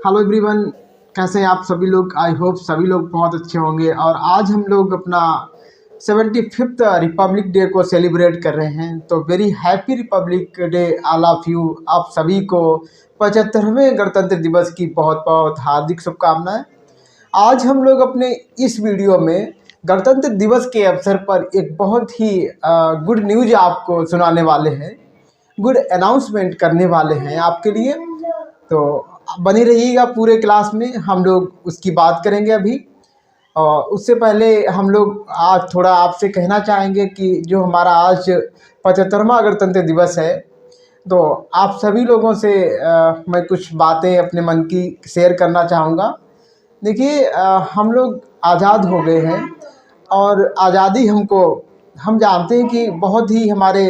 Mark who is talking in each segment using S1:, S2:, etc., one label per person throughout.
S1: Hello everyone, कैसे हैं आप सभी लोग। आई होप सभी लोग बहुत अच्छे होंगे। और आज हम लोग अपना 75th रिपब्लिक डे को सेलिब्रेट कर रहे हैं। तो very happy Republic day all of you. आप सभी को 75वें गणतंत्र दिवस की बहुत बहुत हार्दिक शुभकामनाएं। आज हम लोग अपने इस वीडियो में गणतंत्र दिवस के अवसर पर एक बहुत ही गुड न्यूज आपको सुनाने वाले हैं, गुड अनाउंसमेंट करने वाले हैं आपके लिए। तो बनी रहिएगा पूरे क्लास में, हम लोग उसकी बात करेंगे अभी। और उससे पहले हम लोग आज थोड़ा आपसे कहना चाहेंगे कि जो हमारा आज 75वां गणतंत्र दिवस है, तो आप सभी लोगों से मैं कुछ बातें अपने मन की शेयर करना चाहूँगा। देखिए, हम लोग आज़ाद हो गए हैं और आज़ादी हम जानते हैं कि बहुत ही हमारे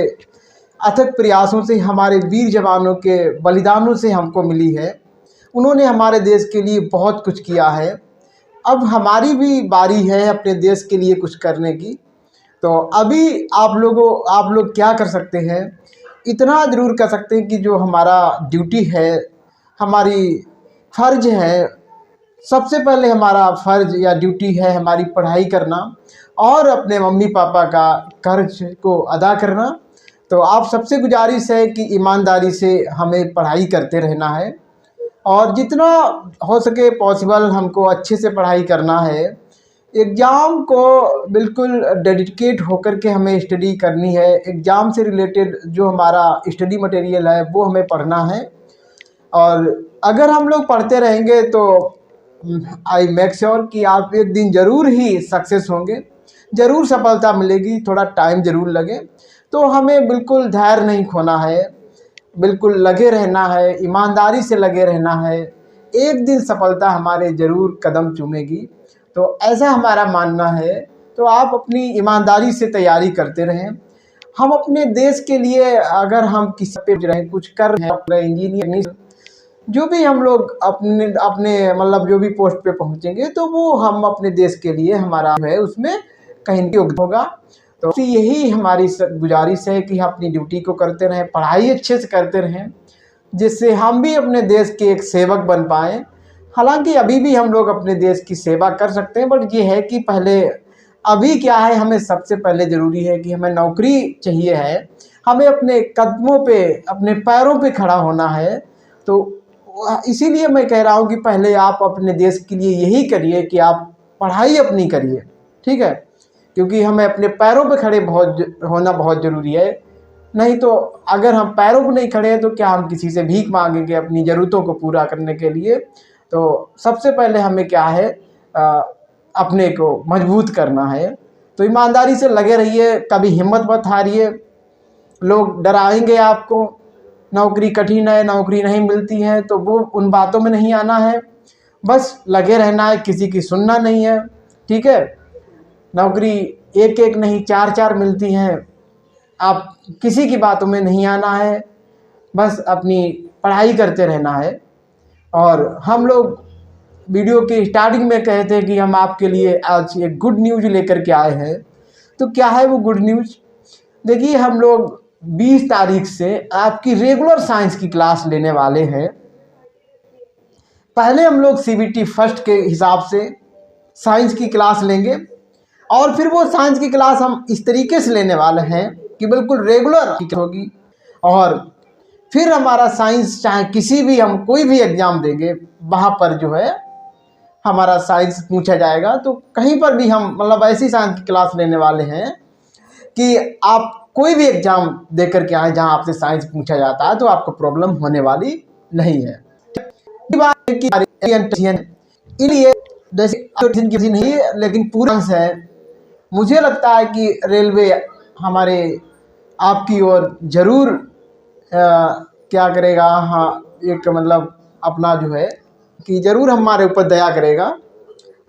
S1: अथक प्रयासों से, हमारे वीर जवानों के बलिदानों से हमको मिली है। उन्होंने हमारे देश के लिए बहुत कुछ किया है। अब हमारी भी बारी है अपने देश के लिए कुछ करने की। तो अभी आप लोग क्या कर सकते हैं, इतना ज़रूर कर सकते हैं कि जो हमारा ड्यूटी है, हमारी फ़र्ज है, सबसे पहले हमारा फ़र्ज या ड्यूटी है हमारी पढ़ाई करना और अपने मम्मी पापा का कर्ज को अदा करना। तो आप सबसे गुजारिश है कि ईमानदारी से हमें पढ़ाई करते रहना है और जितना हो सके पॉसिबल हमको अच्छे से पढ़ाई करना है। एग्ज़ाम को बिल्कुल डेडिकेट होकर के हमें स्टडी करनी है। एग्ज़ाम से रिलेटेड जो हमारा स्टडी मटेरियल है वो हमें पढ़ना है। और अगर हम लोग पढ़ते रहेंगे तो आई मेक श्योर कि आप एक दिन ज़रूर ही सक्सेस होंगे, ज़रूर सफलता मिलेगी। थोड़ा टाइम ज़रूर लगे, तो हमें बिल्कुल धैर्य नहीं खोना है, बिल्कुल लगे रहना है, ईमानदारी से लगे रहना है। एक दिन सफलता हमारे ज़रूर कदम चूमेगी, तो ऐसा हमारा मानना है। तो आप अपनी ईमानदारी से तैयारी करते रहें। हम अपने देश के लिए अगर हम किसी पे रहें, कुछ कर रहे हैं, इंजीनियर, जो भी हम लोग अपने अपने मतलब जो भी पोस्ट पे पहुंचेंगे, तो वो हम अपने देश के लिए हमारा है उसमें कहीं योगदान होगा। तो यही हमारी गुजारिश है कि हम अपनी ड्यूटी को करते रहें, पढ़ाई अच्छे से करते रहें, जिससे हम भी अपने देश के एक सेवक बन पाएँ। हालांकि अभी भी हम लोग अपने देश की सेवा कर सकते हैं, बट ये है कि पहले अभी क्या है, हमें सबसे पहले ज़रूरी है कि हमें नौकरी चाहिए है, हमें अपने कदमों पे, अपने पैरों पे खड़ा होना है। तो इसीलिए मैं कह रहा हूँ कि पहले आप अपने देश के लिए यही करिए कि आप पढ़ाई अपनी करिए, ठीक है। क्योंकि हमें अपने पैरों पे खड़े होना बहुत ज़रूरी है। नहीं तो अगर हम पैरों पे नहीं खड़े हैं तो क्या हम किसी से भीख मांगेंगे अपनी ज़रूरतों को पूरा करने के लिए। तो सबसे पहले हमें क्या है, अपने को मजबूत करना है। तो ईमानदारी से लगे रहिए, कभी हिम्मत मत हारिए। लोग डराएंगे आपको, नौकरी कठिन है, नौकरी नहीं मिलती है, तो वो उन बातों में नहीं आना है, बस लगे रहना है, किसी की सुनना नहीं है, ठीक है। नौकरी एक एक नहीं, चार चार मिलती हैं। आप किसी की बातों में नहीं आना है, बस अपनी पढ़ाई करते रहना है। और हम लोग वीडियो के स्टार्टिंग में कहे थे कि हम आपके लिए आज एक गुड न्यूज़ लेकर के आए हैं। तो क्या है वो गुड न्यूज़? देखिए, हम लोग 20 तारीख से आपकी रेगुलर साइंस की क्लास लेने वाले हैं। पहले हम लोग CBT फर्स्ट के हिसाब से साइंस की क्लास लेंगे और फिर वो साइंस की क्लास हम इस तरीके से लेने वाले हैं कि बिल्कुल रेगुलर होगी। और फिर हमारा साइंस, चाहे किसी भी हम कोई भी एग्ज़ाम देंगे, वहाँ पर जो है हमारा साइंस पूछा जाएगा। तो कहीं पर भी हम मतलब ऐसी साइंस की क्लास लेने वाले हैं कि आप कोई भी एग्ज़ाम दे करके आए जहाँ आपसे साइंस पूछा जाता है तो आपको प्रॉब्लम होने वाली नहीं है। इसलिए जैसे नहीं है, लेकिन पूरा है। मुझे लगता है कि रेलवे हमारे आपकी ओर ज़रूर क्या करेगा, हाँ, एक मतलब अपना जो है कि ज़रूर हमारे ऊपर दया करेगा।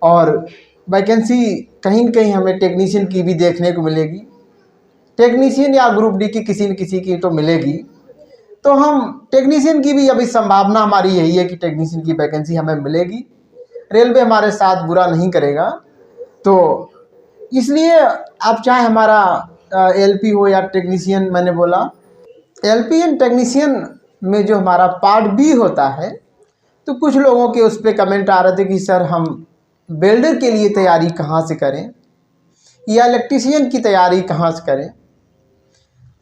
S1: और वैकेंसी कहीं न कहीं हमें टेक्नीशियन की भी देखने को मिलेगी, टेक्नीशियन या ग्रुप डी की किसी न किसी की तो मिलेगी। तो हम टेक्नीशियन की भी अभी संभावना हमारी यही है कि टेक्नीशियन की वैकेंसी हमें मिलेगी। रेलवे हमारे साथ बुरा नहीं करेगा। तो इसलिए आप चाहे हमारा LP हो या टेक्नीशियन, मैंने बोला LP एंड टेक्नीशियन में जो हमारा पार्ट B होता है, तो कुछ लोगों के उस पर कमेंट आ रहे थे कि सर हम वेल्डर के लिए तैयारी कहाँ से करें या इलेक्ट्रीशियन की तैयारी कहाँ से करें।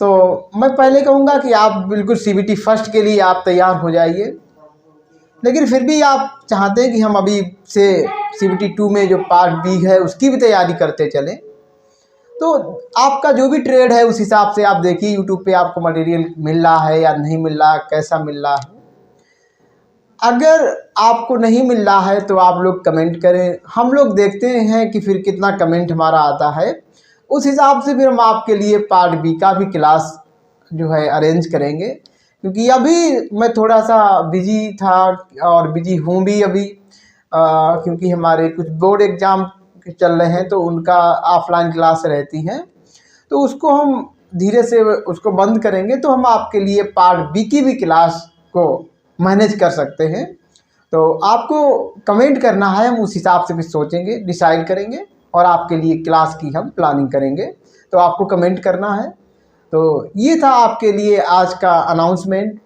S1: तो मैं पहले कहूँगा कि आप बिल्कुल CBT फर्स्ट के लिए आप तैयार हो जाइए, लेकिन फिर भी आप चाहते हैं कि हम अभी से CBT 2 में जो पार्ट B है उसकी भी तैयारी करते चलें, तो आपका जो भी ट्रेड है उस हिसाब से आप देखिए यूट्यूब पे आपको मटेरियल मिल रहा है या नहीं मिल रहा, कैसा मिल रहा है। अगर आपको नहीं मिल रहा है तो आप लोग कमेंट करें, हम लोग देखते हैं कि फिर कितना कमेंट हमारा आता है, उस हिसाब से फिर हम आपके लिए पार्ट B का भी क्लास जो है अरेंज करेंगे। क्योंकि अभी मैं थोड़ा सा बिजी था और बिजी हूँ भी अभी, क्योंकि हमारे कुछ बोर्ड एग्ज़ाम चल रहे हैं तो उनका ऑफलाइन क्लास रहती हैं, तो उसको हम धीरे से उसको बंद करेंगे तो हम आपके लिए पार्ट B की भी क्लास को मैनेज कर सकते हैं। तो आपको कमेंट करना है, हम उस हिसाब से भी सोचेंगे, डिसाइड करेंगे और आपके लिए क्लास की हम प्लानिंग करेंगे। तो आपको कमेंट करना है। तो ये था आपके लिए आज का अनाउंसमेंट।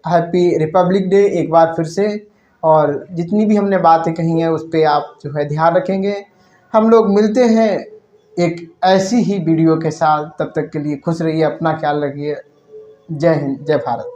S1: हैप्पी रिपब्लिक डे एक बार फिर से, और जितनी भी हमने बातें कही हैं उस पर आप जो है ध्यान रखेंगे। हम लोग मिलते हैं एक ऐसी ही वीडियो के साथ, तब तक के लिए खुश रहिए, अपना ख्याल रखिए। जय हिंद, जय भारत।